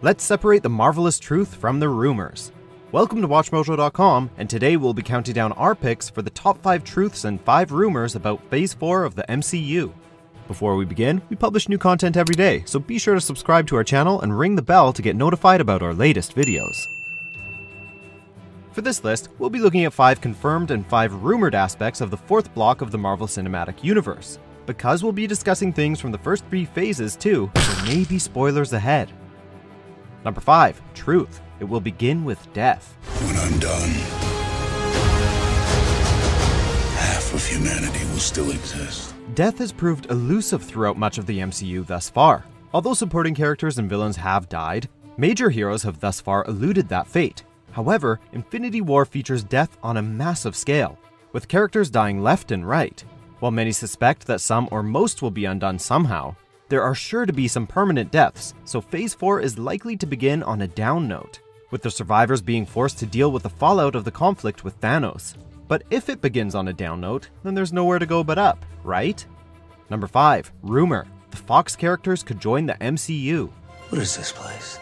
Let's separate the marvelous truth from the rumors. Welcome to WatchMojo.com, and today we'll be counting down our picks for the top 5 truths and 5 rumors about Phase 4 of the MCU. Before we begin, we publish new content every day, so be sure to subscribe to our channel and ring the bell to get notified about our latest videos. For this list, we'll be looking at 5 confirmed and 5 rumored aspects of the 4th block of the Marvel Cinematic Universe. Because we'll be discussing things from the first 3 phases too, there may be spoilers ahead. Number 5. Truth. It will begin with death. When I'm done, half of humanity will still exist. Death has proved elusive throughout much of the MCU thus far. Although supporting characters and villains have died, major heroes have thus far eluded that fate. However, Infinity War features death on a massive scale, with characters dying left and right. While many suspect that some or most will be undone somehow, there are sure to be some permanent deaths, so Phase 4 is likely to begin on a down note, with the survivors being forced to deal with the fallout of the conflict with Thanos. But if it begins on a down note, then there's nowhere to go but up, right? Number 5. Rumor. The Fox characters could join the MCU. What is this place?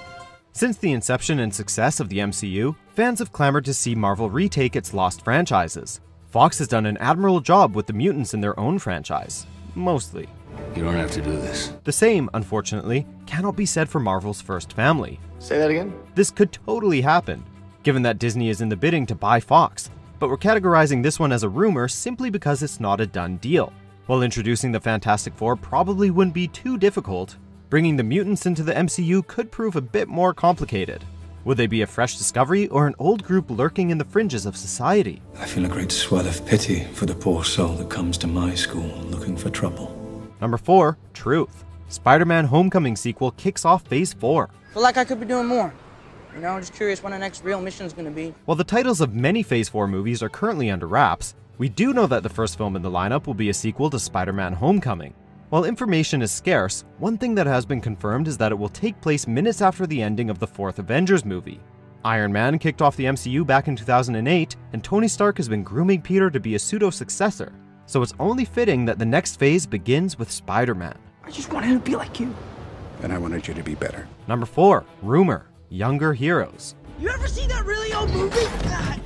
Since the inception and success of the MCU, fans have clamored to see Marvel retake its lost franchises. Fox has done an admirable job with the mutants in their own franchise. Mostly. You don't have to do this. The same, unfortunately, cannot be said for Marvel's first family. Say that again? This could totally happen, given that Disney is in the bidding to buy Fox, but we're categorizing this one as a rumor simply because it's not a done deal. While introducing the Fantastic Four probably wouldn't be too difficult, bringing the mutants into the MCU could prove a bit more complicated. Would they be a fresh discovery or an old group lurking in the fringes of society? I feel a great swell of pity for the poor soul that comes to my school looking for trouble. Number 4. Truth. Spider-Man Homecoming sequel kicks off Phase 4. Feel like I could be doing more. You know, I'm just curious when the next real mission is going to be. While the titles of many Phase 4 movies are currently under wraps, we do know that the first film in the lineup will be a sequel to Spider-Man Homecoming. While information is scarce, one thing that has been confirmed is that it will take place minutes after the ending of the 4th Avengers movie. Iron Man kicked off the MCU back in 2008, and Tony Stark has been grooming Peter to be a pseudo-successor. So it's only fitting that the next phase begins with Spider-Man. I just wanted to be like you. And I wanted you to be better. Number 4. Rumor. Younger heroes. You ever see that really old movie?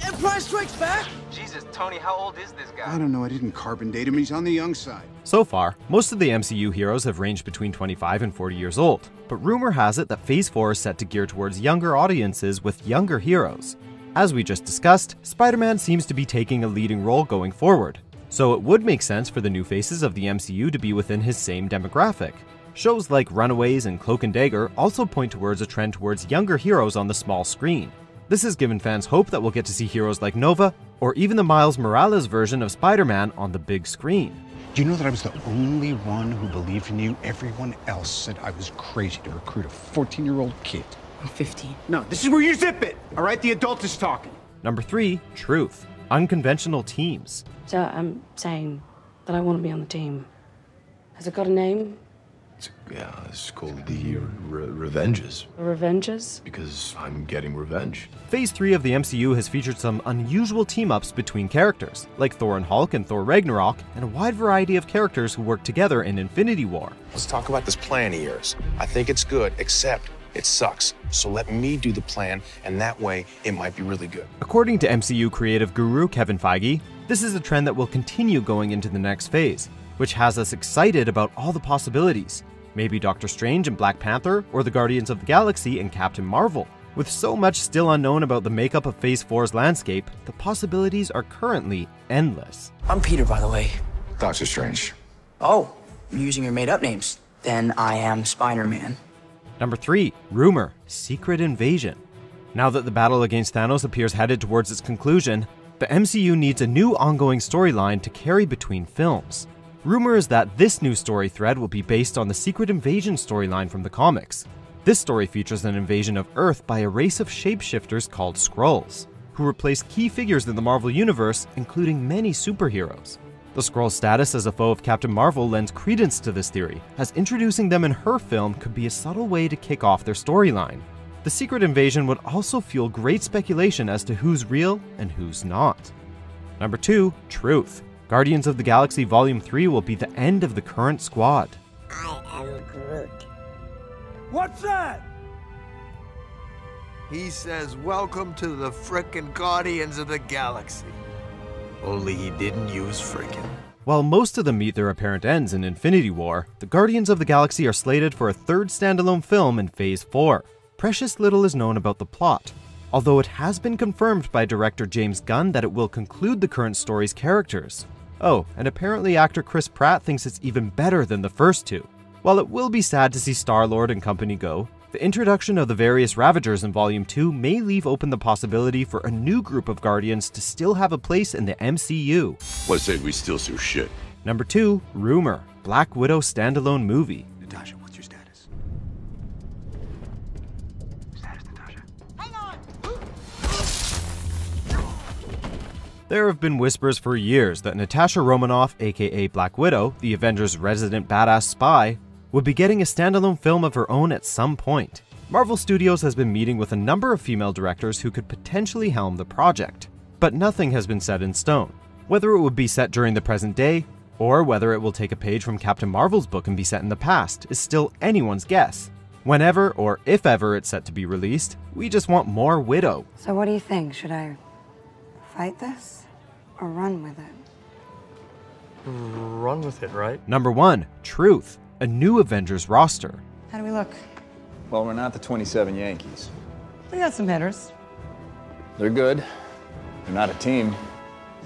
Empire Strikes Back? Jesus, Tony, how old is this guy? I don't know, I didn't carbon date him, he's on the young side. So far, most of the MCU heroes have ranged between 25 and 40 years old, but rumor has it that Phase 4 is set to gear towards younger audiences with younger heroes. As we just discussed, Spider-Man seems to be taking a leading role going forward, so it would make sense for the new faces of the MCU to be within his same demographic. Shows like Runaways and Cloak and Dagger also point towards a trend towards younger heroes on the small screen. This has given fans hope that we'll get to see heroes like Nova, or even the Miles Morales version of Spider-Man on the big screen. Do you know that I was the only one who believed in you? Everyone else said I was crazy to recruit a 14-year-old kid. I'm 15. No, this is where you zip it. All right, the adult is talking. Number 3. Truth. Unconventional Teams. So I'm saying that I want to be on the team. Has it got a name? Yeah, it's called the Revenges. The Revenges? Because I'm getting revenge. Phase 3 of the MCU has featured some unusual team-ups between characters, like Thor and Hulk and Thor Ragnarok, and a wide variety of characters who work together in Infinity War. Let's talk about this plan of yours. I think it's good, except it sucks. So let me do the plan, and that way it might be really good. According to MCU creative guru Kevin Feige, this is a trend that will continue going into the next phase, which has us excited about all the possibilities. Maybe Doctor Strange and Black Panther, or the Guardians of the Galaxy and Captain Marvel. With so much still unknown about the makeup of Phase 4's landscape, the possibilities are currently endless. I'm Peter, by the way. Doctor Strange. Oh, you're using your made-up names. Then I am Spider-Man. Number 3. Rumor. Secret invasion. Now that the battle against Thanos appears headed towards its conclusion, the MCU needs a new ongoing storyline to carry between films. Rumor is that this new story thread will be based on the Secret Invasion storyline from the comics. This story features an invasion of Earth by a race of shapeshifters called Skrulls, who replace key figures in the Marvel Universe, including many superheroes. The Skrull's status as a foe of Captain Marvel lends credence to this theory, as introducing them in her film could be a subtle way to kick off their storyline. The Secret Invasion would also fuel great speculation as to who's real and who's not. Number 2. Truth. Guardians of the Galaxy Volume 3 will be the end of the current squad. I am Groot. What's that? he says, "Welcome to the frickin' Guardians of the Galaxy." Only he didn't use frickin'. While most of them meet their apparent ends in Infinity War, the Guardians of the Galaxy are slated for a third standalone film in Phase 4. Precious little is known about the plot, although it has been confirmed by director James Gunn that it will conclude the current story's characters. Oh, and apparently actor Chris Pratt thinks it's even better than the first two. While it will be sad to see Star-Lord and company go, the introduction of the various Ravagers in Volume 2 may leave open the possibility for a new group of Guardians to still have a place in the MCU. Let's say we steal some shit. Number 2, Rumor, Black Widow standalone movie. Natasha, what's your status? Natasha. Hang on! There have been whispers for years that Natasha Romanoff, aka Black Widow, the Avengers' resident badass spy, would be getting a standalone film of her own at some point. Marvel Studios has been meeting with a number of female directors who could potentially helm the project, but nothing has been set in stone. Whether it would be set during the present day, or whether it will take a page from Captain Marvel's book and be set in the past, is still anyone's guess. Whenever, or if ever it's set to be released, we just want more Widow. So what do you think? Should I fight this or run with it? Run with it, right? Number 1, Truth, a new Avengers roster. How do we look? Well, we're not the 27 Yankees. We got some hitters. They're good. They're not a team.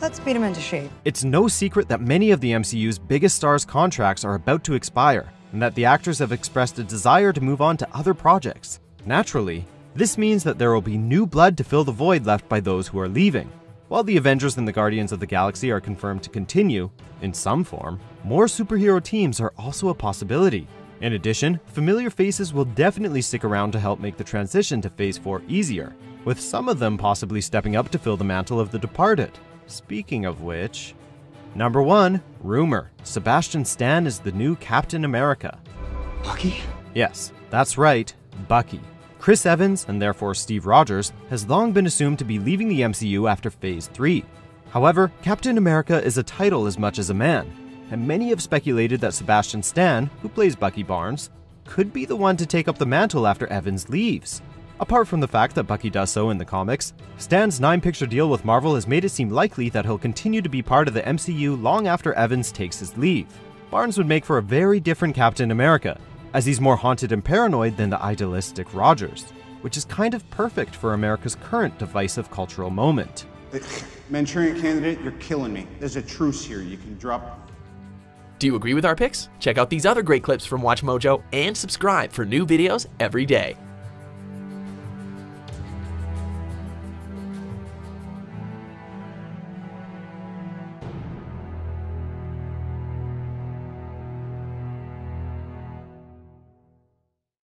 Let's beat them into shape. It's no secret that many of the MCU's biggest stars' contracts are about to expire, and that the actors have expressed a desire to move on to other projects. Naturally, this means that there will be new blood to fill the void left by those who are leaving. While the Avengers and the Guardians of the Galaxy are confirmed to continue, in some form, more superhero teams are also a possibility. In addition, familiar faces will definitely stick around to help make the transition to Phase 4 easier, with some of them possibly stepping up to fill the mantle of the departed. Speaking of which... Number 1, Rumor, Sebastian Stan is the new Captain America. Bucky? Yes, that's right, Bucky. Chris Evans, and therefore Steve Rogers, has long been assumed to be leaving the MCU after Phase 3. However, Captain America is a title as much as a man, and many have speculated that Sebastian Stan, who plays Bucky Barnes, could be the one to take up the mantle after Evans leaves. Apart from the fact that Bucky does so in the comics, Stan's 9-picture deal with Marvel has made it seem likely that he'll continue to be part of the MCU long after Evans takes his leave. Barnes would make for a very different Captain America, as he's more haunted and paranoid than the idealistic Rogers, which is kind of perfect for America's current divisive cultural moment. Manchurian Candidate, you're killing me. There's a truce here. You can drop... Do you agree with our picks? Check out these other great clips from WatchMojo and subscribe for new videos every day.